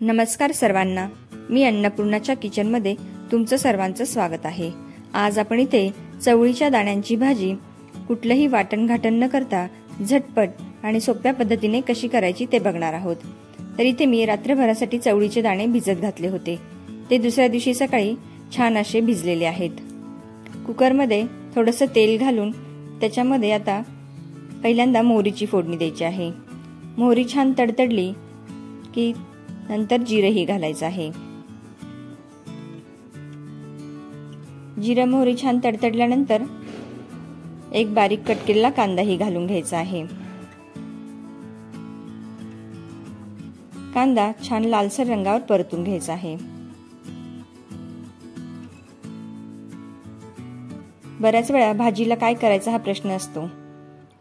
नमस्कार सर्वांना, मी अन्नपूर्णाच्या किचनमध्ये तुमचं सर्वांचं स्वागत आहे। आज आपण इथे चवळीच्या दाण्यांची भाजी कुठलंही वाटण-घाटण न करता झटपट आणि सोप्या पद्धतीने कशी करायची ते बघणार आहोत। तर इथे मी रात्रभरासाठी चवळीचे दाणे भिजत घातले होते। ते दुसऱ्या दिवशी सकाळी छान असे भिजलेले आहेत। कुकरमध्ये थोडंसं तेल घालून त्याच्यामध्ये आता पहिल्यांदा मोहरीची फोडणी द्यायची आहे। मोहरी छान तडतडली की नंतर जिरेही घालायचं आहे। जिरे मोहरी छान तडतडल्यानंतर एक बारीक कट केलेला कांदाही घालून घ्यायचा आहे। कांदा छान लालसर रंगावर परतून घ्यायचा आहे। बऱ्याच वेळा भाजीला काय करायचा हा प्रश्न असतो,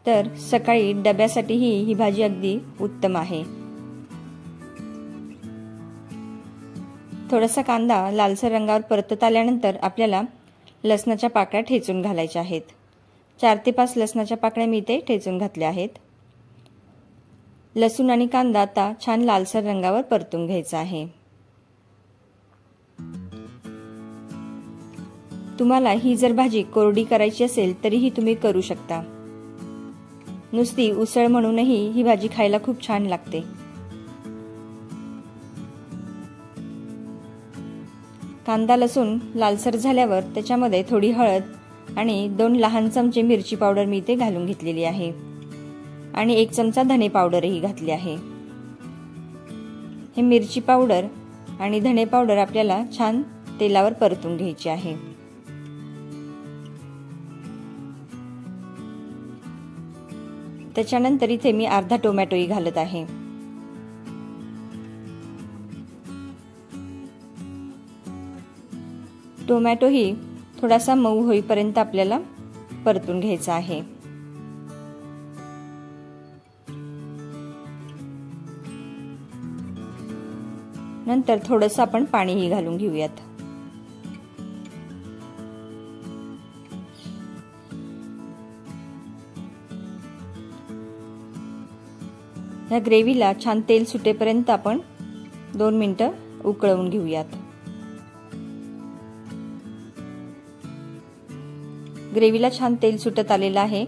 तर सकाळी डब्यासाठीही ही भाजी अगदी उत्तम आहे। थोडासा कांदा लालसर रंगावर परतत आल्यानंतर आपल्याला लसणाच्या पाकळ्या ठेचून घालायच्या आहेत। 4 ते 5 लसणाच्या पाकळ्या मी इथे ठेचून घातल्या आहेत। लसूण आणि कांदा आता छान लालसर रंगावर परतून घ्यायचा आहे। तुम्हाला ही जर भाजी कोरडी करायची असेल तरीही तुम्ही करू शकता। नुसती उसळ म्हणूनही ही भाजी खायला खूप छान लागते। कांदा लसूण लालसर झाल्यावर त्याच्यामध्ये थोडी हळद आणि 2 लहान चमचे मिरची पावडर मी इथे घालून घेतलेली आहे आणि 1 चमचा धने पावडरही घातली आहे। हे मिरची पावडर आणि धने पावडर आपल्याला छान तेलावर परतून घ्यायची आहे। त्याच्यानंतर इथे मी अर्धा टोमॅटोही घालत आहे। टोमॅटो ही थोडासा मऊ होईपर्यंत आपल्याला परतून घ्यायचा आहे। नंतर थोडंसं आपण पाणीही घालून घेऊयात। या ग्रेव्हीला छान तेल सुटेपर्यंत आपण 2 मिनिटं उकळवून घेऊयात। ग्रेव्हीला छान तेल सुटत आलेलं आहे।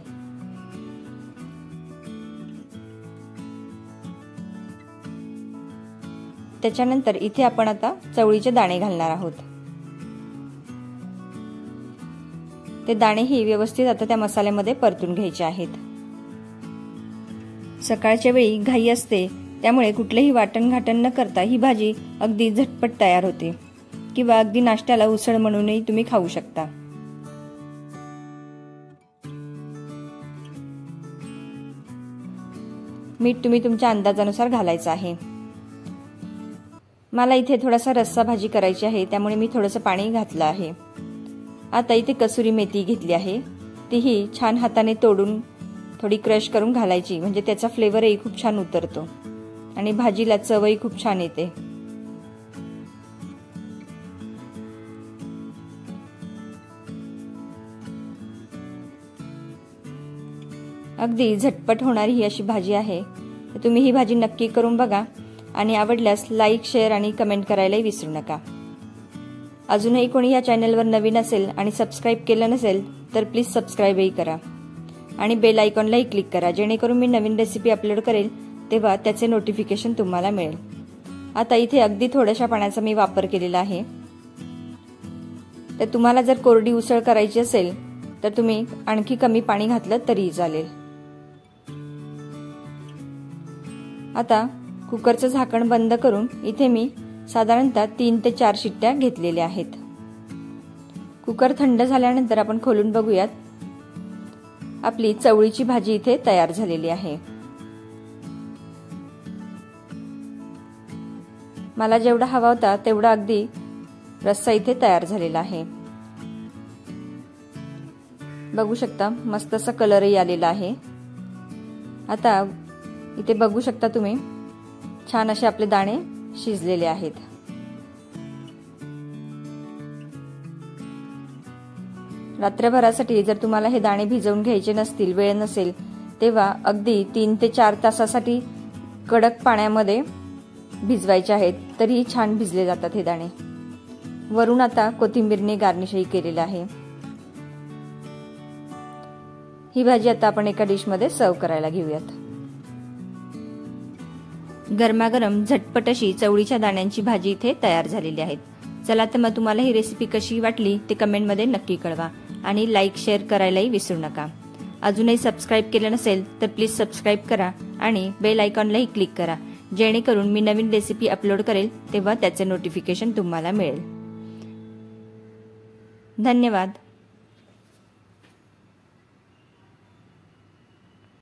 त्याच्यानंतर इथे आपण आता चवळीचे दाणे घालणार आहोत। ते दाणेही व्यवस्थित आता त्या मसाल्यामध्ये परतून घ्यायचे आहेत। सकाळच्या वेळी घाई असते, त्यामुळे कुठलेही वाटण घाटण न करता ही भाजी अगदी झटपट तयार होते किंवा अगदी नाश्त्याला उसळ म्हणूनही तुम्ही खाऊ शकता। मीठ तुम्ही तुमच्या अंदाजानुसार घालायचं आहे। मला इथे थोडासा रस्सा भाजी करायची आहे, त्यामुळे मी थोडंसं पाणी घातलं आहे। आता इथे कसुरी मेथी घेतली आहे, तीही छान हाताने तोडून थोडी क्रश करून घालायची, म्हणजे त्याचा फ्लेवरही खूप छान उतरतो आणि भाजीला चवही खूप छान येते। अगदी झटपट होणारी ही अशी भाजी आहे। तर तुम्ही ही भाजी नक्की करून बघा आणि आवडल्यास लाईक, शेअर आणि कमेंट करायलाही विसरू नका। अजूनही कोणी या चॅनलवर नवीन असेल आणि सबस्क्राईब केलं नसेल तर प्लीज सबस्क्राईबही करा आणि बेल आयकॉनलाही क्लिक करा, जेणेकरून मी नवीन रेसिपी अपलोड करेल तेव्हा त्याचे नोटिफिकेशन तुम्हाला मिळेल। आता इथे अगदी थोड्याशा पाण्याचा मी वापर केलेला आहे। तर तुम्हाला जर कोरडी उसळ करायची असेल तर तुम्ही आणखी कमी पाणी घातलं तरीही चालेल। आता कुकरचं झाकण बंद करून इथे मी साधारणतः 3 ते 4 शिट्ट्या घेतलेल्या आहेत। कुकर थंड झाल्यानंतर आपण खोलून बघूयात। आपली चवळीची भाजी इथे तयार झालेली आहे। मला जेवढा हवा होता तेवढा अगदी रस्सा इथे तयार झालेला आहे। बघू शकता मस्त असा कलरही आलेला आहे। आता इथे बघू शकता तुम्ही छान असे आपले दाणे शिजलेले आहेत। रात्रभरासाठी जर तुम्हाला हे दाणे भिजवून घ्यायचे नसतील, वेळ नसेल, तेव्हा अगदी 3 ते 4 तासासाठी कडक पाण्यामध्ये भिजवायचे आहेत तरीही छान भिजले जातात हे दाणे। वरून आता कोथिंबीरने गार्निशही केलेलं आहे। ही भाजी आता आपण एका डिश मध्ये सर्व करायला घेऊयात। गरमागरम झटपट अशी चवळीच्या दाण्यांची भाजी इथे तयार झालेली आहे। चला तर मग तुम्हाला ही रेसिपी कशी वाटली ते कमेंट मध्ये नक्की कळवा आणि लाईक शेअर करायलाही विसरू नका। अजूनही सबस्क्राईब केलं नसेल तर प्लीज सबस्क्राईब करा आणि बेल आयकॉनलाही क्लिक करा, जेणेकरून मी नवीन रेसिपी अपलोड करेल तेव्हा त्याचे नोटिफिकेशन तुम्हाला मिळेल। धन्यवाद।